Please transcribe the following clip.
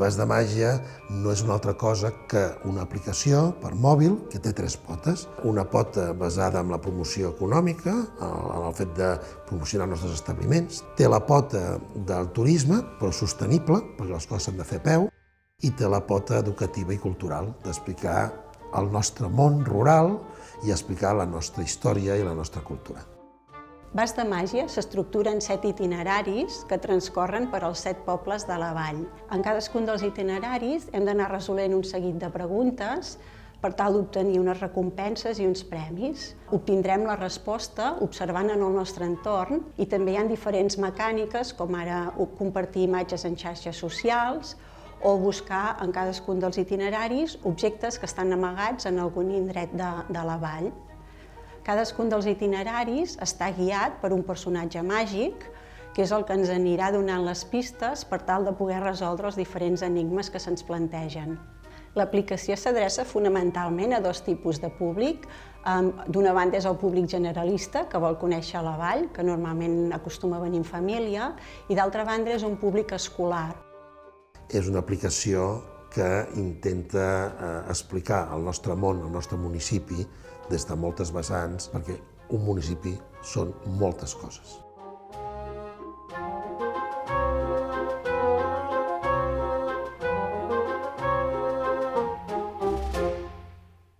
Vas de Màgia no és una altra cosa que una aplicació per mòbil que té tres potes. Una pota basada en la promoció econòmica, en el fet de promocionar els nostres establiments. Té la pota del turisme, però sostenible, perquè les coses s'han de fer a peu. I té la pota educativa i cultural, d'explicar el nostre món rural i explicar la nostra història i la nostra cultura. Vas de Màgia s'estructura en 7 itineraris que transcorren per als 7 pobles de la vall. En cadascun dels itineraris hem d'anar resolent un seguit de preguntes per tal d'obtenir unes recompenses i uns premis. Obtindrem la resposta observant en el nostre entorn i també hi ha diferents mecàniques, com ara compartir imatges en xarxes socials o buscar en cadascun dels itineraris objectes que estan amagats en algun indret de la vall. Cadascun dels itineraris està guiat per un personatge màgic, que és el que ens anirà donant les pistes per tal de poder resoldre els diferents enigmes que se'ns plantegen. L'aplicació s'adreça fonamentalment a 2 tipus de públic. D'una banda és el públic generalista, que vol conèixer la vall, que normalment acostuma a venir en família, i d'altra banda és un públic escolar. És una aplicació que intenta explicar el nostre món, el nostre municipi, des de moltes vessants, perquè un municipi són moltes coses.